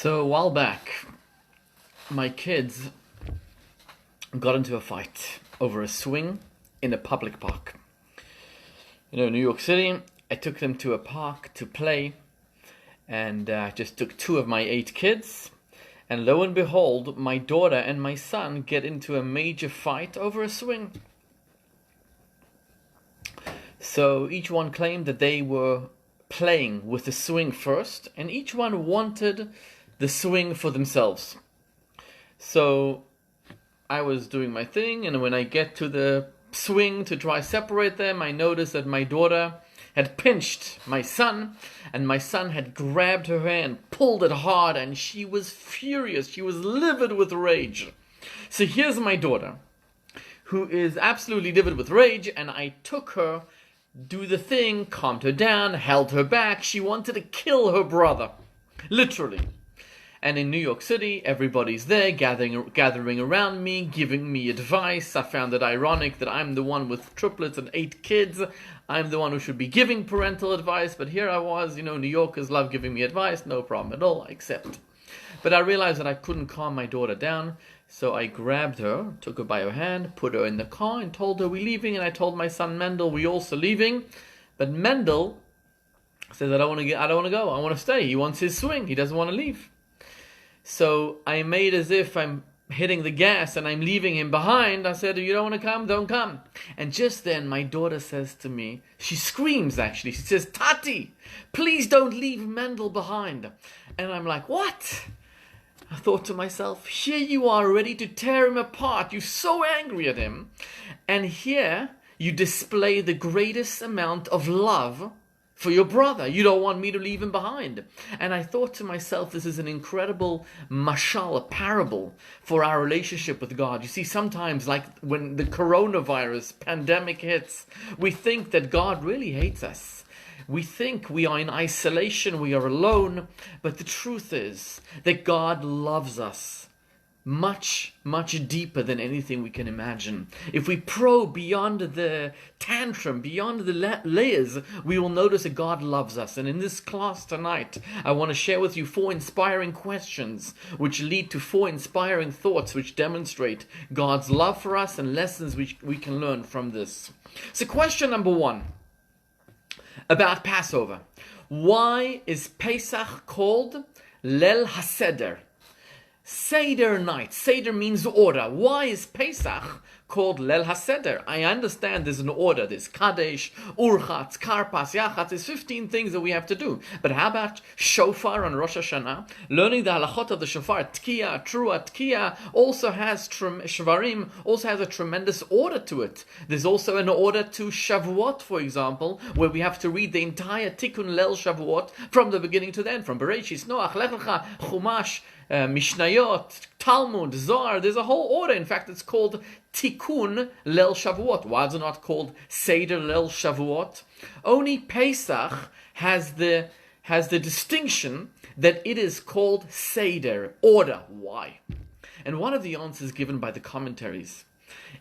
So a while back, my kids got into a fight over a swing in a public park. New York City, I took them to a park to play, and just took 2 of my 8 kids. And lo and behold, my daughter and my son get into a major fight over a swing. So each one claimed that they were playing with the swing first, and each one wanted the swing for themselves. So I was doing my thing, and when I get to the swing to try separate them, I noticed that my daughter had pinched my son, and my son had grabbed her hand, pulled it hard, and she was furious. She was livid with rage. So here's my daughter, who is absolutely livid with rage, and I took her, do the thing, calmed her down, held her back. She wanted to kill her brother, literally. And in New York City, everybody's there, gathering around me, giving me advice. I found it ironic that I'm the one with triplets and 8 kids. I'm the one who should be giving parental advice, but here I was, New Yorkers love giving me advice, no problem at all, I accept. But I realized that I couldn't calm my daughter down, so I grabbed her, took her by her hand, put her in the car, and told her we're leaving, and I told my son Mendel we're also leaving. But Mendel says, I don't want to go, I want to stay. He wants his swing, he doesn't want to leave. So I made as if I'm hitting the gas and I'm leaving him behind. I said, you don't want to come? Don't come. And just then my daughter says to me, she screams actually, she says, Tati, please don't leave Mendel behind. And I'm like, what? I thought to myself, here you are ready to tear him apart. You're so angry at him. And here you display the greatest amount of love for your brother. You don't want me to leave him behind. And I thought to myself, this is an incredible mashal, a parable for our relationship with God. You see, sometimes, like when the coronavirus pandemic hits, we think that God really hates us. We think we are in isolation, we are alone, but the truth is that God loves us much, much deeper than anything we can imagine. If we probe beyond the tantrum, beyond the layers, we will notice that God loves us. And in this class tonight, I want to share with you 4 inspiring questions which lead to 4 inspiring thoughts which demonstrate God's love for us and lessons which we can learn from this. So question number 1 about Passover. Why is Pesach called Leil HaSeder? Seder night. Seder means order. Why is Pesach called Leil HaSeder? I understand there's an order. There's Kadesh, Urchatz, Karpas, Yachatz. There's 15 things that we have to do. But how about Shofar on Rosh Hashanah? Learning the halachot of the Shofar, Tkiya, Trua, Tkiya, also has Shvarim, also has a tremendous order to it. There's also an order to Shavuot, for example, where we have to read the entire Tikkun Leil Shavuot from the beginning to the end, from Bereshis, Noach, Lech Lecha, Chumash, Mishnayot, Talmud, Zohar. There's a whole order. In fact, it's called Tikkun Leil Shavuot. Why is it not called Seder Leil Shavuot? Only Pesach has the distinction that it is called Seder, order. Why? And one of the answers given by the commentaries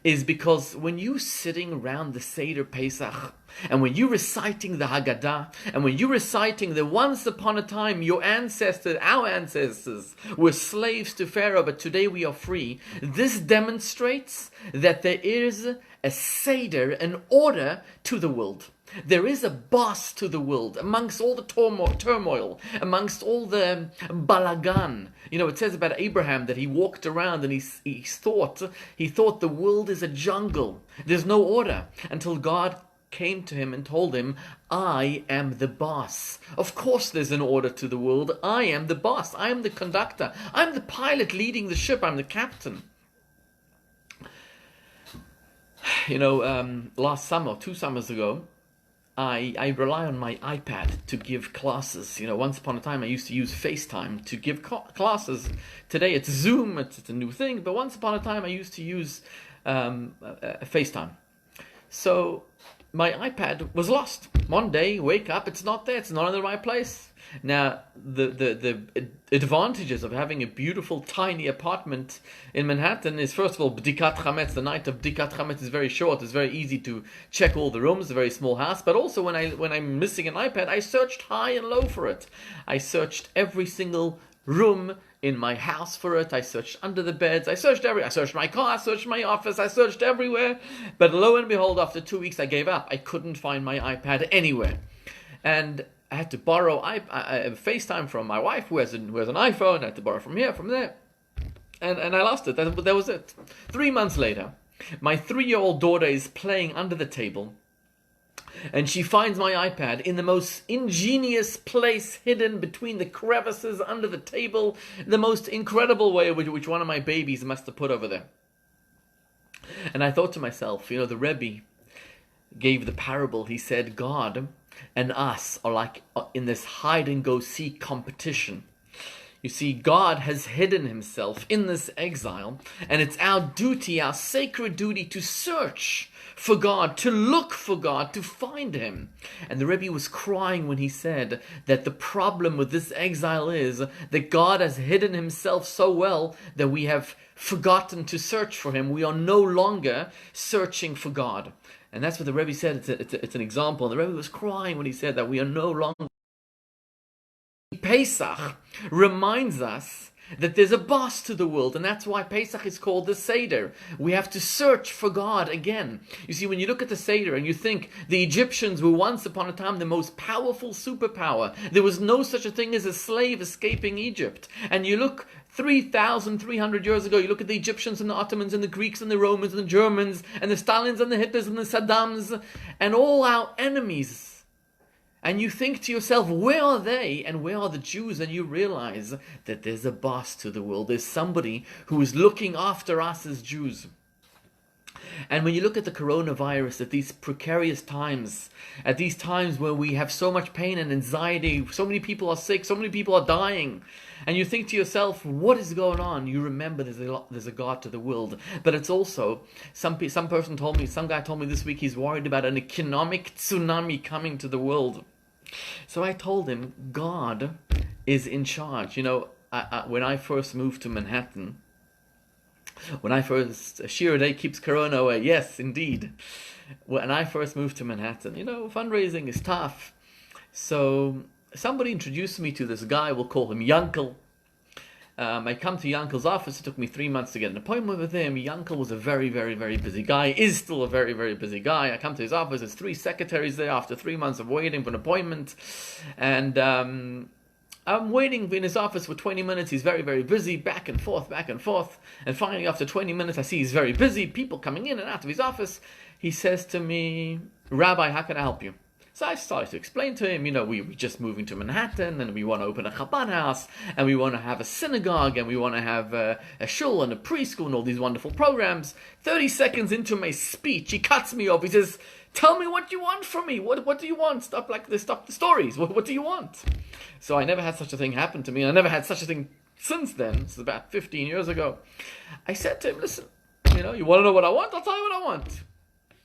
is because when you're sitting around the Seder Pesach, and when you're reciting the Haggadah, and when you're reciting that once upon a time our ancestors were slaves to Pharaoh, but today we are free, this demonstrates that there is a Seder, an order to the world. There is a boss to the world, amongst all the turmoil, amongst all the balagan. It says about Abraham that he walked around and he thought the world is a jungle. There's no order until God came to him and told him, I am the boss. Of course there's an order to the world. I am the boss. I am the conductor. I'm the pilot leading the ship. I'm the captain. Last summer, 2 summers ago, I rely on my iPad to give classes. Once upon a time I used to use FaceTime to give classes. Today it's Zoom, it's a new thing, but once upon a time I used to use FaceTime. So my iPad was lost. One day, wake up, it's not there, it's not in the right place. Now, the advantages of having a beautiful, tiny apartment in Manhattan is, first of all, Bdikat Chametz. The night of Bdikat Chametz is very short. It's very easy to check all the rooms. It's a very small house. But also, when I'm missing an iPad, I searched high and low for it. I searched every single room in my house for it. I searched under the beds. I searched I searched my car. I searched my office. I searched everywhere. But lo and behold, after 2 weeks, I gave up. I couldn't find my iPad anywhere, and I had to borrow FaceTime from my wife, who has an iPhone. I had to borrow from here, from there, and I lost it. That was it. 3 months later, my 3-year-old daughter is playing under the table, and she finds my iPad in the most ingenious place, hidden between the crevices under the table, the most incredible way which one of my babies must have put over there. And I thought to myself, the Rebbe gave the parable. He said, God and us are like in this hide-and-go-seek competition. You see, God has hidden himself in this exile, and it's our duty, our sacred duty, to search for God, to look for God, to find him. And the Rebbe was crying when he said that the problem with this exile is that God has hidden himself so well that we have forgotten to search for him. We are no longer searching for God. And that's what the Rebbe said. It's an example. The Rebbe was crying when he said that we are no longer. Pesach reminds us that there's a boss to the world, and that's why Pesach is called the Seder. We have to search for God again. You see, when you look at the Seder and you think the Egyptians were once upon a time the most powerful superpower, there was no such a thing as a slave escaping Egypt. And you look 3,300 years ago, you look at the Egyptians and the Ottomans and the Greeks and the Romans and the Germans and the Stalins and the Hitlers and the Saddams and all our enemies. And you think to yourself, where are they and where are the Jews? And you realize that there's a boss to the world. There's somebody who is looking after us as Jews. And when you look at the coronavirus, at these precarious times, at these times where we have so much pain and anxiety, so many people are sick, so many people are dying, and you think to yourself, what is going on? You remember there's a God to the world. But it's also, some guy told me this week he's worried about an economic tsunami coming to the world. So I told him, God is in charge. When I first moved to Manhattan, Shir Day keeps Corona away. Yes, indeed. When I first moved to Manhattan, fundraising is tough. So somebody introduced me to this guy, we'll call him Yankel. I come to Yankel's office. It took me 3 months to get an appointment with him. Yankel was a very, very, very busy guy, is still a very, very busy guy. I come to his office, there's 3 secretaries there after 3 months of waiting for an appointment. And I'm waiting in his office for 20 minutes. He's very, very busy, back and forth. And finally, after 20 minutes, I see he's very busy, people coming in and out of his office. He says to me, Rabbi, how can I help you? So I started to explain to him, we're just moving to Manhattan, and we want to open a Chabad house, and we want to have a synagogue, and we want to have a shul and a preschool and all these wonderful programs. 30 seconds into my speech, he cuts me off. He says, tell me what you want from me. What do you want? Stop the stories. What do you want? So I never had such a thing happen to me, and I never had such a thing since then. This is about 15 years ago. I said to him, listen, you want to know what I want? I'll tell you what I want.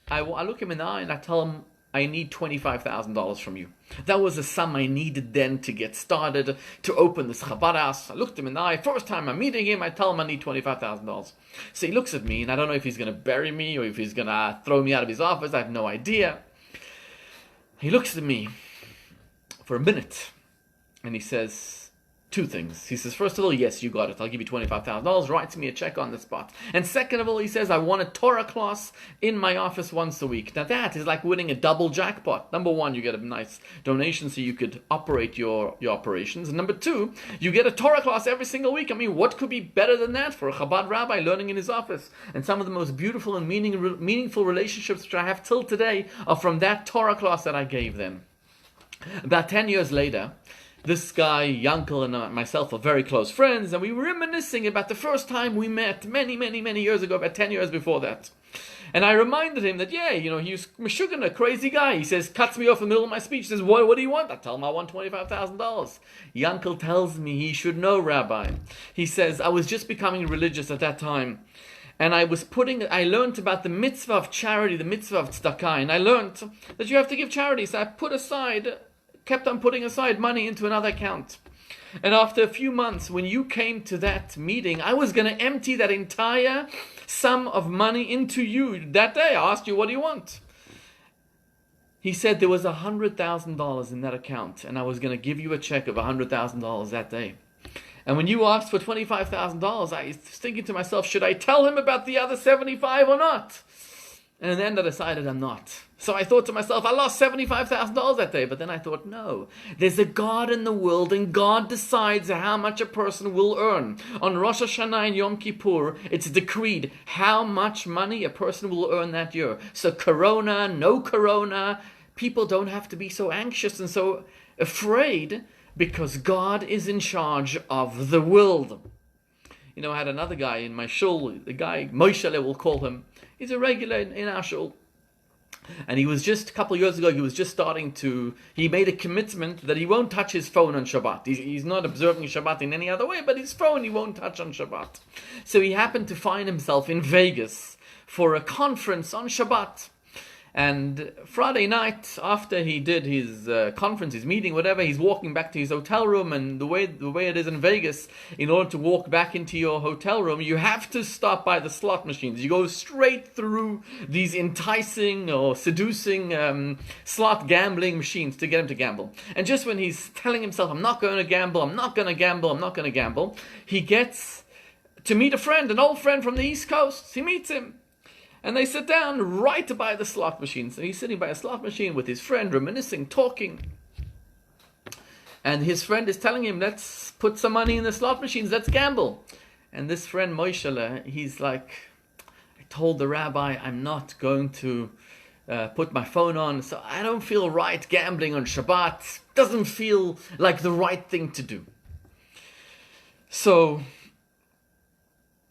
I look him in the eye and I tell him, I need $25,000 from you. That was the sum I needed then to get started, to open this Chabad house. I looked him in the eye. First time I'm meeting him, I tell him I need $25,000. So he looks at me, and I don't know if he's going to bury me or if he's going to throw me out of his office. I have no idea. He looks at me for a minute, and he says 2 things. He says, first of all, yes, you got it. I'll give you $25,000. Writes me a check on the spot. And second of all, he says, I want a Torah class in my office once a week. Now that is like winning a double jackpot. Number 1, you get a nice donation so you could operate your operations. And number 2, you get a Torah class every single week. I mean, what could be better than that for a Chabad rabbi learning in his office? And some of the most beautiful and meaningful relationships which I have till today are from that Torah class that I gave them. About 10 years later, this guy, Yankel, and myself are very close friends, and we were reminiscing about the first time we met many, many, many years ago, about 10 years before that. And I reminded him that, he's Meshuggah, a crazy guy. He says, cuts me off in the middle of my speech, says, what do you want? I tell him I want $25,000. Yankel tells me he should know, Rabbi. He says, I was just becoming religious at that time. And I learned about the mitzvah of charity, the mitzvah of tzedakah, and I learned that you have to give charity. So I kept on putting aside money into another account. And after a few months, when you came to that meeting, I was going to empty that entire sum of money into you. That day, I asked you, what do you want? He said there was $100,000 in that account, and I was going to give you a check of $100,000 that day. And when you asked for $25,000, I was thinking to myself, should I tell him about the other 75 or not? And in the end I decided I'm not. So I thought to myself, I lost $75,000 that day. But then I thought, no, there's a God in the world, and God decides how much a person will earn. On Rosh Hashanah and Yom Kippur, it's decreed how much money a person will earn that year. So corona, no corona, people don't have to be so anxious and so afraid, because God is in charge of the world. You know, I had another guy in my shul, the guy, Moshe, we'll call him. He's a regular in our shul. And he was just, a couple of years ago, he was just starting to, he made a commitment that he won't touch his phone on Shabbat. He's not observing Shabbat in any other way, but his phone he won't touch on Shabbat. So he happened to find himself in Vegas for a conference on Shabbat. And Friday night, after he did his conference, his meeting, whatever, he's walking back to his hotel room. And the way it is in Vegas, in order to walk back into your hotel room, you have to stop by the slot machines. You go straight through these enticing or seducing slot gambling machines to get him to gamble. And just when he's telling himself, I'm not going to gamble, I'm not going to gamble, I'm not going to gamble, he gets to meet a friend, an old friend from the East Coast. He meets him. And they sit down right by the slot machine. So he's sitting by a slot machine with his friend, reminiscing, talking. And his friend is telling him, let's put some money in the slot machines, let's gamble. And this friend, Moshe, he's like, I told the rabbi I'm not going to put my phone on, so I don't feel right gambling on Shabbat. Doesn't feel like the right thing to do. So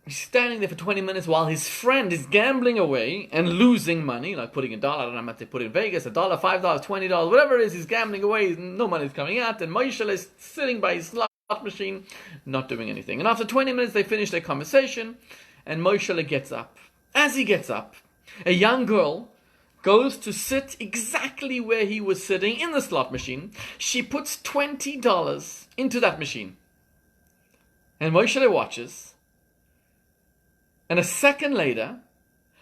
he's standing there for 20 minutes while his friend is gambling away and losing money, like putting $1, I don't know how much they put in Vegas, $1, $5, $20, whatever it is, he's gambling away, no money's coming out, and Moshe is sitting by his slot machine, not doing anything. And after 20 minutes, they finish their conversation, and Moshe gets up. As he gets up, a young girl goes to sit exactly where he was sitting in the slot machine. She puts $20 into that machine. And Moshe watches. And a second later,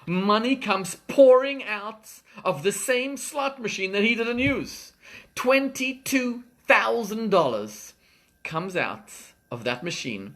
money comes pouring out of the same slot machine that he didn't use. $22,000 comes out of that machine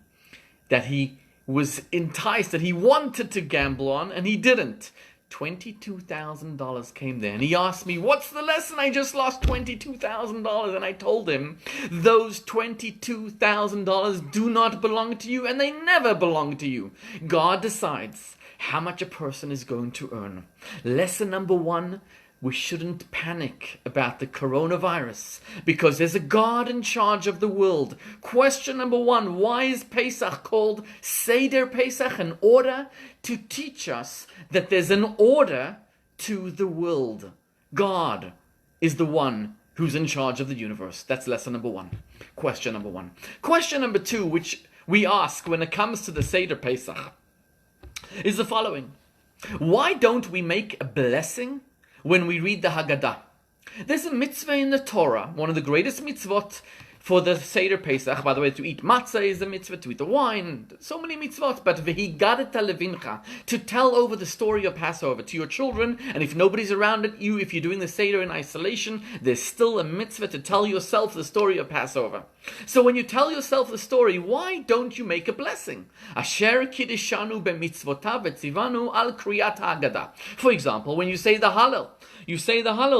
that he was enticed, that he wanted to gamble on, and he didn't. $22,000 came there, and he asked me, what's the lesson? I just lost $22,000, and I told him, those $22,000 do not belong to you, and they never belong to you. God decides how much a person is going to earn. Lesson number 1, we shouldn't panic about the coronavirus, because there's a God in charge of the world. Question number 1, why is Pesach called Seder Pesach? An order to teach us that there's an order to the world. God is the one who's in charge of the universe. That's lesson number 1. Question number 1. Question number 2, which we ask when it comes to the Seder Pesach, is the following. Why don't we make a blessing when we read the Haggadah? There's a mitzvah in the Torah, one of the greatest mitzvot for the Seder Pesach. By the way, to eat matzah is a mitzvah, to eat the wine, so many mitzvot. But v'higadet levincha, to tell over the story of Passover to your children, and if nobody's around it, if you're doing the Seder in isolation, there's still a mitzvah to tell yourself the story of Passover. So when you tell yourself the story, why don't you make a blessing? Asher kiddushanu b'mitzvotav v'tzivanu al kriyat haggadah. For example, when you say the Hallel,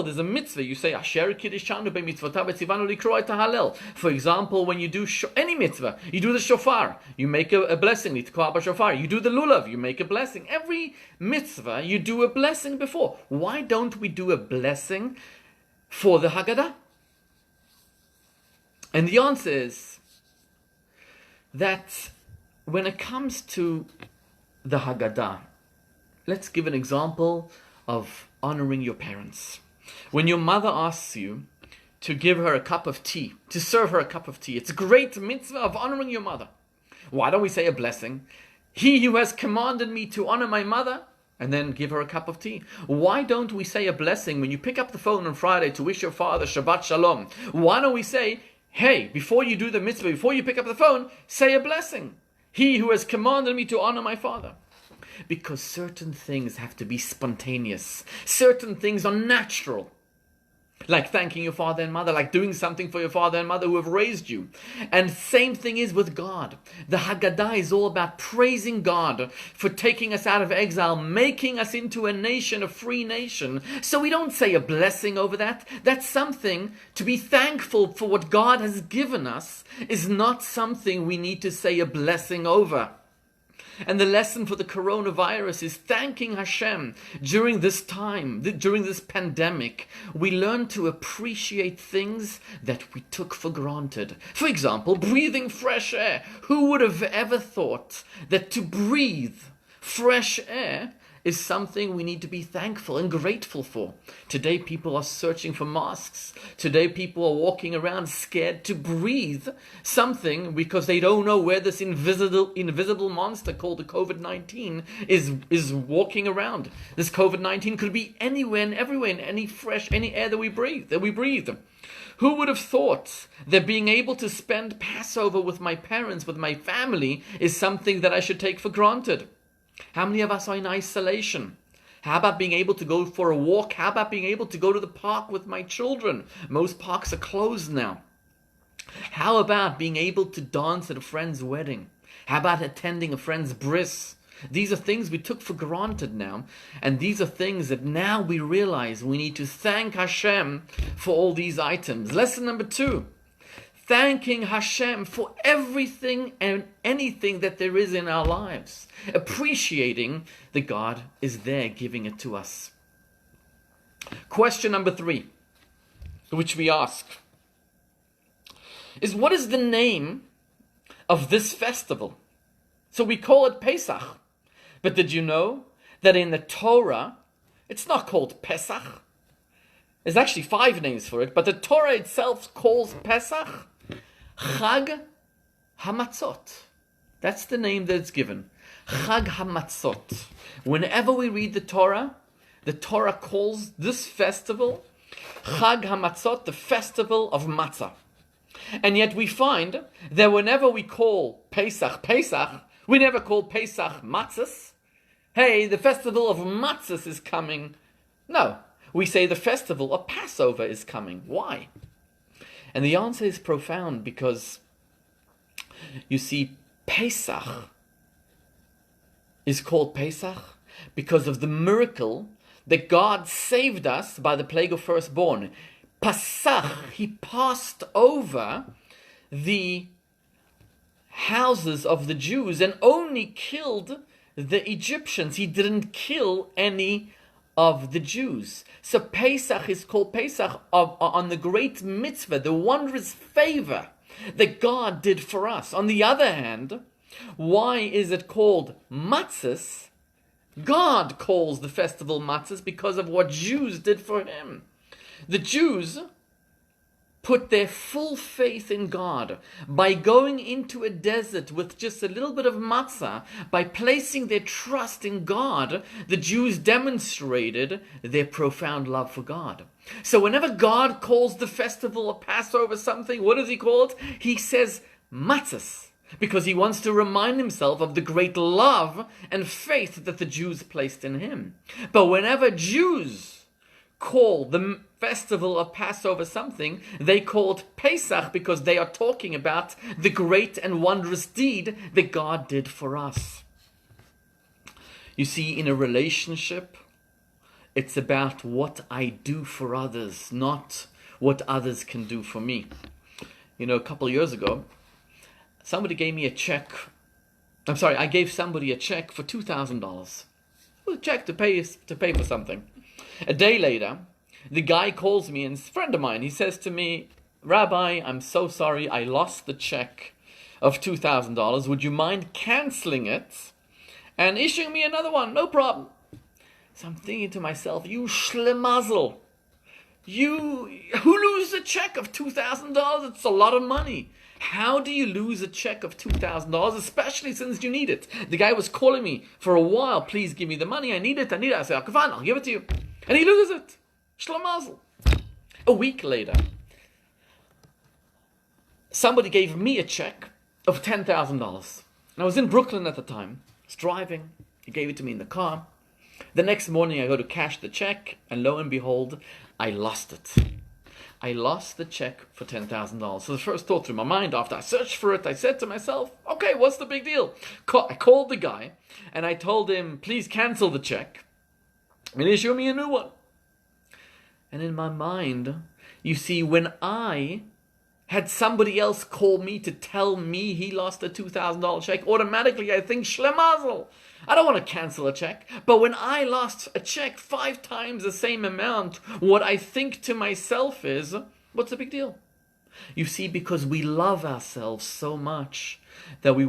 there's a mitzvah. You say, Asher kiddushanu b'mitzvotav v'tzivanu likro et hallel. For example, when you do any mitzvah, you do the shofar, you make a blessing, litkwa b'shofar. You do the lulav, you make a blessing. Every mitzvah, you do a blessing before. Why don't we do a blessing for the Haggadah? And the answer is that when it comes to the Haggadah, let's give an example of honoring your parents. When your mother asks you to give her a cup of tea, to serve her a cup of tea, it's a great mitzvah of honoring your mother. Why don't we say a blessing? He who has commanded me to honor my mother, and then give her a cup of tea. Why don't we say a blessing when you pick up the phone on Friday to wish your father Shabbat Shalom? Why don't we say, hey, before you do the mitzvah, before you pick up the phone, say a blessing. He who has commanded me to honor my father. Because certain things have to be spontaneous. Certain things are natural. Like thanking your father and mother, like doing something for your father and mother who have raised you. And same thing is with God. The Haggadah is all about praising God for taking us out of exile, making us into a nation, a free nation. So we don't say a blessing over that. That's something to be thankful for. What God has given us is not something we need to say a blessing over. And the lesson for the coronavirus is thanking Hashem during this time, during this pandemic. We learn to appreciate things that we took for granted. For example, breathing fresh air. Who would have ever thought that to breathe fresh air is something we need to be thankful and grateful for? Today people are searching for masks. Today people are walking around scared to breathe something because they don't know where this invisible monster called the COVID-19 is walking around. This COVID-19 could be anywhere and everywhere in any air that we breathe. Who would have thought that being able to spend Passover with my parents, with my family, is something that I should take for granted? How many of us are in isolation? How about being able to go for a walk? How about being able to go to the park with my children? Most parks are closed now. How about being able to dance at a friend's wedding? How about attending a friend's bris? These are things we took for granted now, and these are things that now we realize we need to thank Hashem for all these items. Lesson number 2. Thanking Hashem for everything and anything that there is in our lives. Appreciating that God is there giving it to us. Question number 3, which we ask, is what is the name of this festival? So we call it Pesach. But did you know that in the Torah, it's not called Pesach? There's actually 5 names for it, but the Torah itself calls Pesach Chag HaMatzot. That's the name that it's given. Chag HaMatzot. Whenever we read the Torah calls this festival Chag HaMatzot, the festival of matzah. And yet we find that whenever we call Pesach, we never call Pesach matzahs. Hey, the festival of matzahs is coming. No, we say the festival of Passover is coming. Why? And the answer is profound, because you see, Pesach is called Pesach because of the miracle that God saved us by the plague of firstborn. Pesach, he passed over the houses of the Jews and only killed the Egyptians. He didn't kill any of the Jews. So Pesach is called Pesach on the great mitzvah, the wondrous favor that God did for us. On the other hand, why is it called matzahs? God calls the festival matzahs because of what Jews did for him. The Jews put their full faith in God by going into a desert with just a little bit of matzah. By placing their trust in God, the Jews demonstrated their profound love for God. So whenever God calls the festival of Passover something, what does he call it? He says matzahs, because he wants to remind himself of the great love and faith that the Jews placed in him. But whenever Jews call the festival of Passover something, they call it Pesach, because they are talking about the great and wondrous deed that God did for us. You see, in a relationship, it's about what I do for others, not what others can do for me. You know, a couple of years ago, somebody gave me a check. I gave somebody a check for $2,000. A check to pay for something. A day later, the guy calls me, and it's a friend of mine. He says to me, "Rabbi, I'm so sorry, I lost the check of $2,000. Would you mind canceling it and issuing me another one? No problem." So I'm thinking to myself, you schlemazel. Who loses a check of $2,000? It's a lot of money. How do you lose a check of $2,000, especially since you need it? The guy was calling me for a while. "Please give me the money. I need it. I say, okay, fine, I'll give it to you." And he loses it. Schlemazel. A week later, somebody gave me a check of $10,000. And I was in Brooklyn at the time. I was driving. He gave it to me in the car. The next morning I go to cash the check, and lo and behold, I lost it. I lost the check for $10,000. So the first thought through my mind after I searched for it, I said to myself, okay, what's the big deal? I called the guy and I told him, please cancel the check and issue me a new one. And in my mind, you see, when I had somebody else call me to tell me he lost a $2,000 check, automatically I think, Schlemazel, I don't want to cancel a check. But when I lost a check 5 times the same amount, what I think to myself is, what's the big deal? You see, because we love ourselves so much that we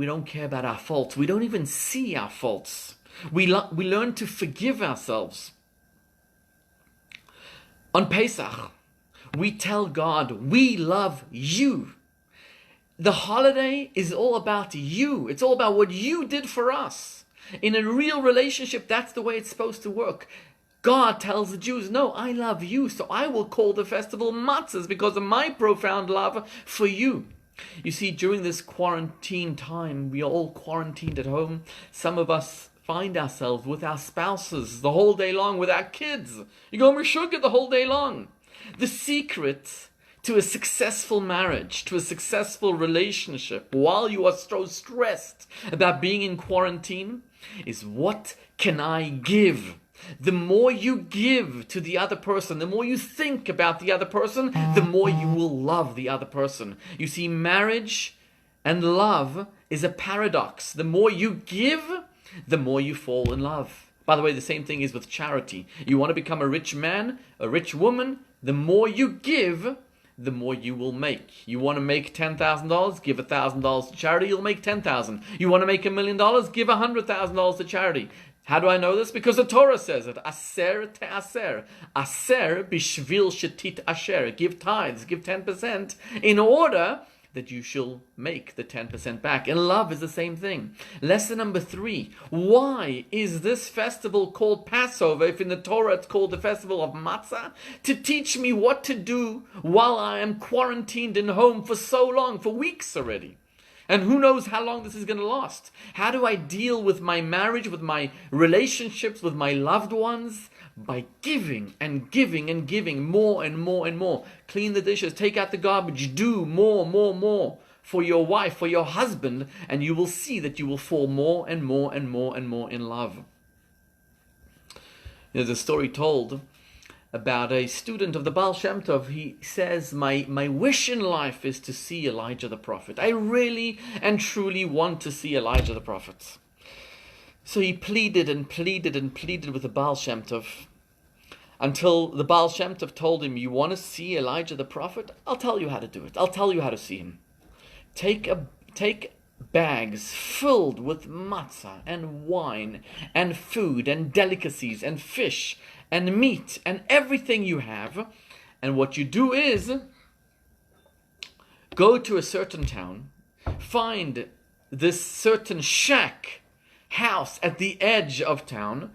don't care about our faults. We don't even see our faults. We learn to forgive ourselves. On Pesach, we tell God, we love you. The holiday is all about you. It's all about what you did for us. In a real relationship, that's the way it's supposed to work. God tells the Jews, no, I love you, so I will call the festival matzahs because of my profound love for you. You see, during this quarantine time, we are all quarantined at home. Some of us find ourselves with our spouses the whole day long, with our kids. You go Meshuggah the whole day long. The secret to a successful marriage, to a successful relationship, while you are so stressed about being in quarantine, is what can I give? The more you give to the other person, the more you think about the other person, the more you will love the other person. You see, marriage and love is a paradox. The more you give, the more you fall in love. By the way, the same thing is with charity. You want to become a rich man, a rich woman, the more you give, the more you will make. You want to make $10,000, give $1,000 to charity, you'll make $10,000. You want to make $1 million, give $100,000 to charity. How do I know this? Because the Torah says it. Aser te'aser. Aser bishvil shetit asher. Give tithes, give 10% in order that you shall make the 10% back. And love is the same thing. Lesson number 3. Why is this festival called Passover if in the Torah it's called the festival of matzah? To teach me what to do while I am quarantined in home for so long, for weeks already. And who knows how long this is going to last. How do I deal with my marriage, with my relationships, with my loved ones? By giving and giving and giving more and more and more. Clean the dishes, take out the garbage, do more for your wife, for your husband, and you will see that you will fall more and more and more and more in love. There's a story told about a student of the Baal Shem Tov. He says, my wish in life is to see Elijah the prophet. I really and truly want to see Elijah the prophet. So he pleaded and pleaded and pleaded with the Baal Shem Tov until the Baal Shem Tov told him, you want to see Elijah the prophet? I'll tell you how to do it. I'll tell you how to see him. Take bags filled with matzah and wine and food and delicacies and fish and meat and everything you have. And what you do is go to a certain town, find this certain shack, house at the edge of town,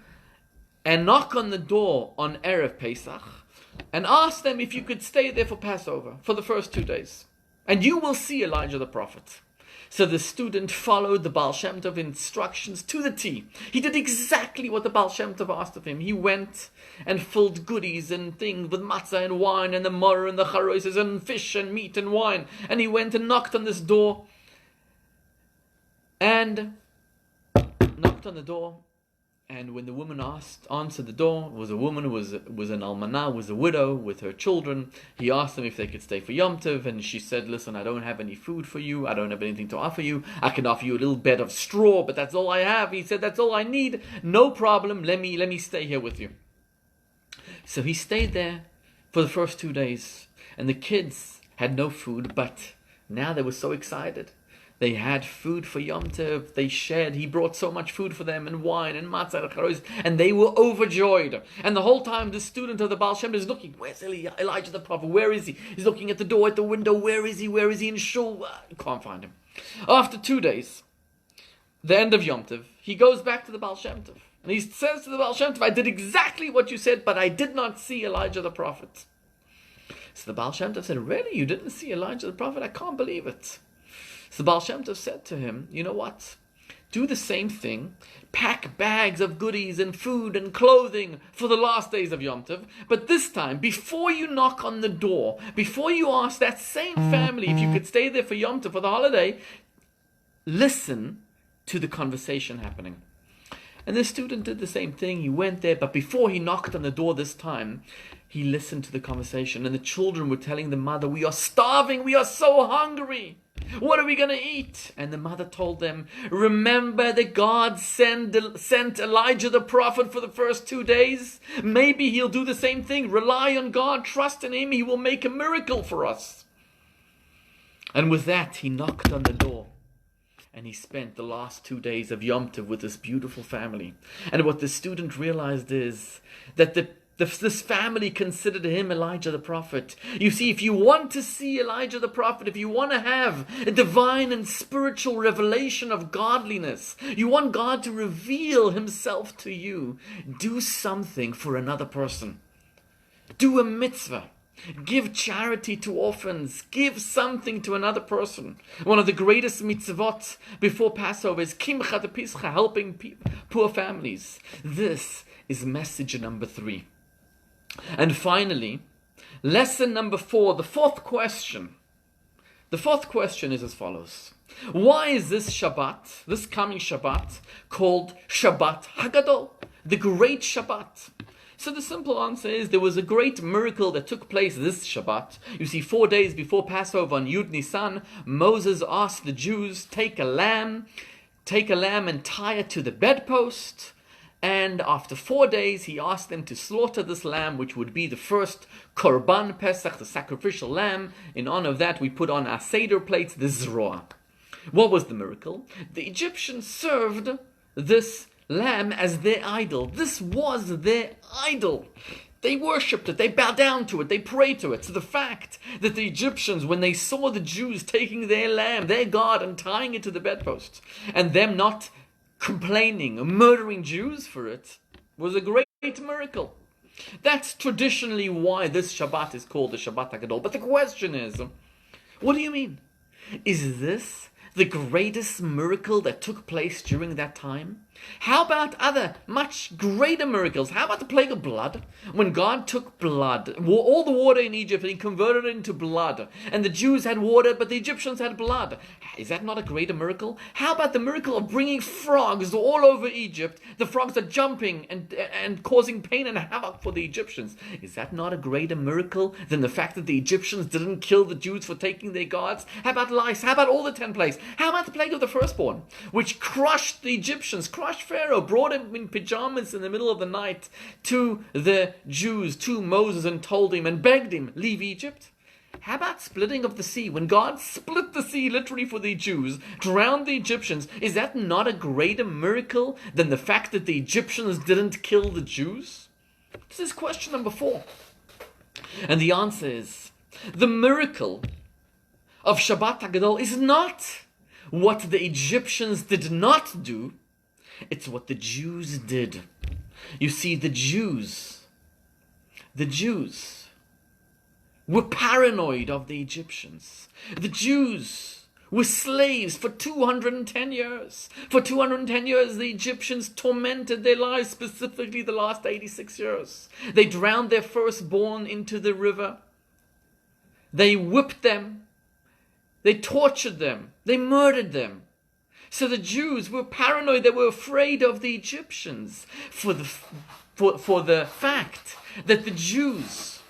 and knock on the door on Erev Pesach and ask them if you could stay there for Passover for the first 2 days. And you will see Elijah the prophet. So the student followed the Baal Shem Tov instructions to the T. He did exactly what the Baal Shem Tov asked of him. He went and filled goodies and things with matzah and wine and the mor and the charoises and fish and meat and wine. And he went and knocked on this door. And knocked on the door. And when the woman answered the door, was a woman who was an almanah, was a widow with her children. He asked them if they could stay for Yom Tov, and she said, listen, I don't have any food for you. I don't have anything to offer you. I can offer you a little bed of straw, but that's all I have. He said, that's all I need. No problem. Let me stay here with you. So he stayed there for the first 2 days, and the kids had no food, but now they were so excited. They had food for Yom Tov. They shared. He brought so much food for them, and wine, and matzah, and charoz, and they were overjoyed. And the whole time, the student of the Baal Shem is looking. Where's Elijah the prophet? Where is he? He's looking at the door, at the window. Where is he? Where is he in shul? Can't find him. After 2 days, the end of Yom Tov, he goes back to the Baal Shem Tov. And he says to the Baal Shem Tov, I did exactly what you said, but I did not see Elijah the prophet. So the Baal Shem Tov said, really? You didn't see Elijah the prophet? I can't believe it. So the Baal Shem Tov said to him, you know what? do the same thing. Pack bags of goodies and food and clothing for the last days of Yom Tov. But this time, before you knock on the door, before you ask that same family if you could stay there for Yom Tov for the holiday, listen to the conversation happening. And the student did the same thing. He went there, but before he knocked on the door this time, he listened to the conversation. And the children were telling the mother, "We are starving, we are so hungry. What are we going to eat?" And the mother told them, "Remember that God sent Elijah the prophet for the first 2 days? Maybe he'll do the same thing. Rely on God, trust in him, he will make a miracle for us." And with that, he knocked on the door. And he spent the last 2 days of Yom Tov with this beautiful family. And what the student realized is that this family considered him Elijah the prophet. You see, if you want to see Elijah the prophet, if you want to have a divine and spiritual revelation of godliness, you want God to reveal himself to you, do something for another person. Do a mitzvah. Give charity to orphans. Give something to another person. One of the greatest mitzvot before Passover is Kimcha de Pischa, helping poor families. This is message number 3. And finally, lesson number 4, the fourth question. The fourth question is as follows. Why is this Shabbat, this coming Shabbat, called Shabbat Hagadol, the great Shabbat? So the simple answer is there was a great miracle that took place this Shabbat. You see, 4 days before Passover on Yud Nisan, Moses asked the Jews, take a lamb and tie it to the bedpost. And after 4 days, he asked them to slaughter this lamb, which would be the first Korban Pesach, the sacrificial lamb. In honor of that, we put on our Seder plates, the Zroa. What was the miracle? The Egyptians served this lamb as their idol. This was their idol. They worshipped it, they bowed down to it, they prayed to it. So the fact that the Egyptians, when they saw the Jews taking their lamb, their God, and tying it to the bedpost, and them not complaining, murdering Jews for it, was a great miracle. That's traditionally why this Shabbat is called the Shabbat HaGadol. But the question is, what do you mean? Is this the greatest miracle that took place during that time? How about other much greater miracles? How about the plague of blood? When God took blood, all the water in Egypt, and he converted it into blood. And the Jews had water, but the Egyptians had blood. Is that not a greater miracle? How about the miracle of bringing frogs all over Egypt? The frogs are jumping and causing pain and havoc for the Egyptians. Is that not a greater miracle than the fact that the Egyptians didn't kill the Jews for taking their gods? How about lice? How about all the 10 plagues? How about the plague of the firstborn, which crushed the Egyptians, crushed Pharaoh, brought him in pajamas in the middle of the night to the Jews, to Moses, and told him and begged him, leave Egypt? How about splitting of the sea? When God split the sea literally for the Jews, drowned the Egyptians, is that not a greater miracle than the fact that the Egyptians didn't kill the Jews? This is question number 4. And the answer is, the miracle of Shabbat HaGadol is not what the Egyptians did not do, it's what the Jews did. You see, the Jews were paranoid of the Egyptians. The Jews were slaves for 210 years. For 210 years, the Egyptians tormented their lives, specifically the last 86 years. They drowned their firstborn into the river. They whipped them. They tortured them. They murdered them. So the Jews were paranoid. They were afraid of the Egyptians for the fact that the Jews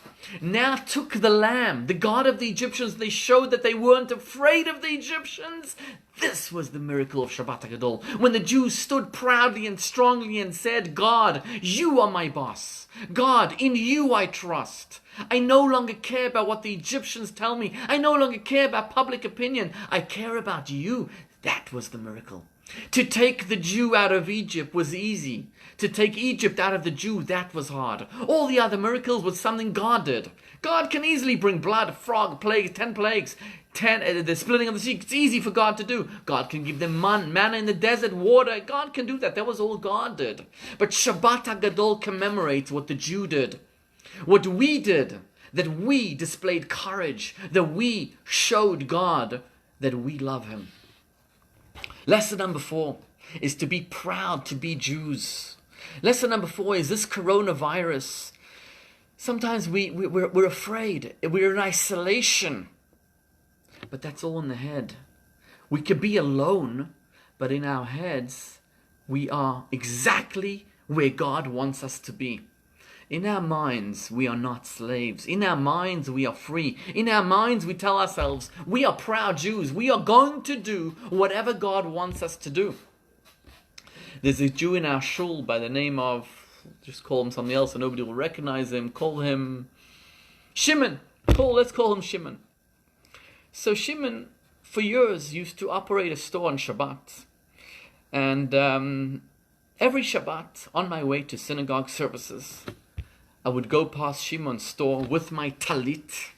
now took the lamb, the God of the Egyptians. They showed that they weren't afraid of the Egyptians. This was the miracle of Shabbat HaGadol. When the Jews stood proudly and strongly and said, God, you are my boss. God, in you I trust. I no longer care about what the Egyptians tell me. I no longer care about public opinion. I care about you. That was the miracle. To take the Jew out of Egypt was easy. To take Egypt out of the Jew, that was hard. All the other miracles was something God did. God can easily bring blood, frog, plagues, 10 plagues, the splitting of the sea. It's easy for God to do. God can give them manna in the desert, water. God can do that. That was all God did. But Shabbat HaGadol commemorates what the Jew did. What we did. That we displayed courage. That we showed God that we love Him. Lesson number 4. is to be proud to be Jews. Lesson number 4 is this coronavirus. Sometimes we're afraid. We're in isolation. But that's all in the head. We could be alone, but in our heads, we are exactly where God wants us to be. In our minds, we are not slaves. In our minds, we are free. In our minds, we tell ourselves, we are proud Jews. We are going to do whatever God wants us to do. There's a Jew in our shul by the name of, just call him something else so nobody will recognize him, call him Shimon. Let's call him Shimon. So Shimon, for years, used to operate a store on Shabbat. And every Shabbat, on my way to synagogue services, I would go past Shimon's store with my talit.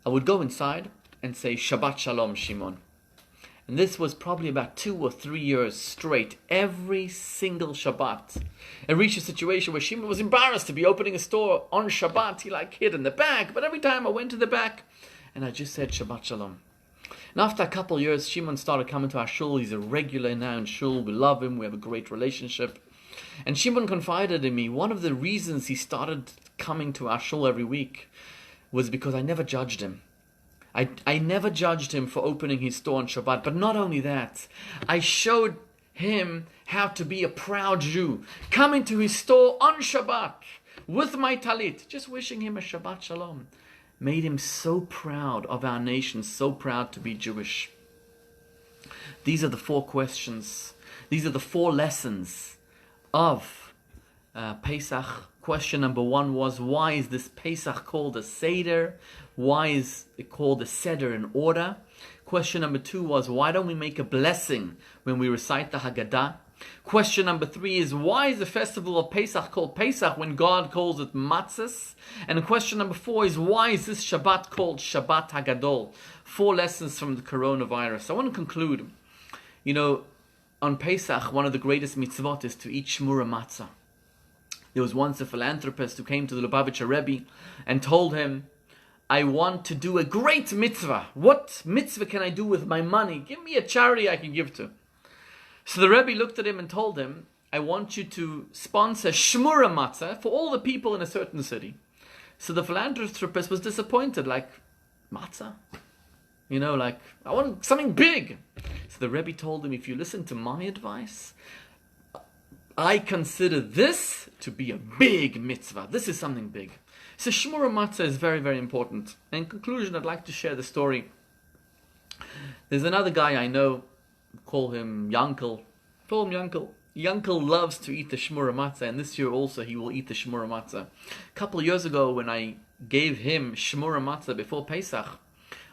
I would go inside and say, Shabbat Shalom, Shimon. And this was probably about 2 or 3 years straight, every single Shabbat. It reached a situation where Shimon was embarrassed to be opening a store on Shabbat. He hid in the back, but every time I went to the back, and I just said, Shabbat Shalom. And after a couple of years, Shimon started coming to our shul. He's a regular now in shul. We love him. We have a great relationship. And Shimon confided in me, one of the reasons he started coming to our shul every week was because I never judged him. I never judged him for opening his store on Shabbat. But not only that, I showed him how to be a proud Jew. Coming to his store on Shabbat with my talit, just wishing him a Shabbat Shalom. Made him so proud of our nation, so proud to be Jewish. These are the 4 questions. These are the 4 lessons of Pesach. Question number 1 was, why is this Pesach called a Seder? Why is it called a Seder in order? Question number 2 was, why don't we make a blessing when we recite the Haggadah? Question number 3 is, why is the festival of Pesach called Pesach when God calls it Matzos? And question number 4 is, why is this Shabbat called Shabbat HaGadol? 4 lessons from the coronavirus. I want to conclude. On Pesach, one of the greatest mitzvot is to eat shmura matzah. There was once a philanthropist who came to the Lubavitcher Rebbe and told him, I want to do a great mitzvah. What mitzvah can I do with my money? Give me a charity I can give to. So the Rebbe looked at him and told him, I want you to sponsor shmura matzah for all the people in a certain city. So the philanthropist was disappointed, matzah? I want something big. So the Rebbe told him, if you listen to my advice, I consider this to be a big mitzvah. This is something big. So shmura matzah is very, very important. In conclusion, I'd like to share the story. There's another guy I know, call him Yankel. Call him Yankel. Yankel loves to eat the shmura matzah, and this year also he will eat the shmura matzah. A couple of years ago, when I gave him shmura matzah before Pesach,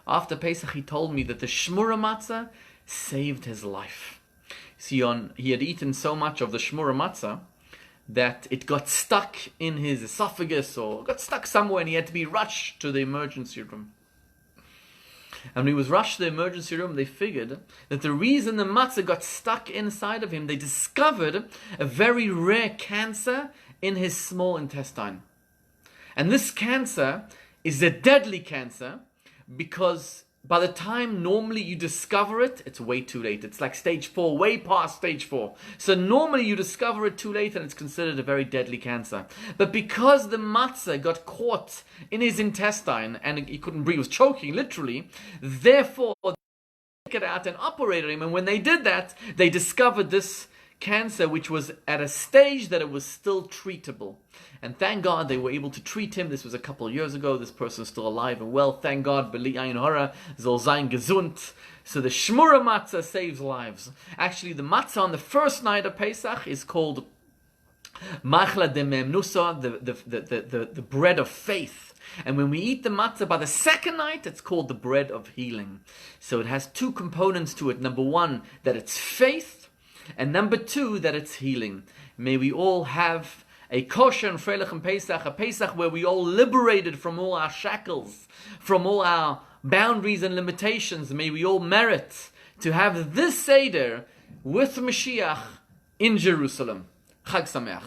after Pesach he told me that the shmura matzah saved his life. See, he had eaten so much of the shmura matzah that it got stuck in his esophagus or got stuck somewhere, and he had to be rushed to the emergency room. And when he was rushed to the emergency room, they figured that the reason the matzah got stuck inside of him, they discovered a very rare cancer in his small intestine. And this cancer is a deadly cancer because by the time normally you discover it, it's way too late. It's like stage 4, way past stage 4. So normally you discover it too late and it's considered a very deadly cancer. But because the matzah got caught in his intestine and he couldn't breathe, he was choking literally, therefore they took it out and operated him. And when they did that, they discovered this cancer which was at a stage that it was still treatable. And thank God they were able to treat him. This was a couple of years ago. This person is still alive and well. Thank God. B'li ayin hara, soll sein gesund. So the shmura matzah saves lives. Actually, the matzah on the first night of Pesach is called machla de memnusa, the bread of faith. And when we eat the matzah by the second night, it's called the bread of healing. So it has 2 components to it. Number 1, that it's faith. And number 2, that it's healing. May we all have a kosher and freilich and Pesach, a Pesach where we all liberated from all our shackles, from all our boundaries and limitations. May we all merit to have this Seder with Mashiach in Jerusalem. Chag Sameach.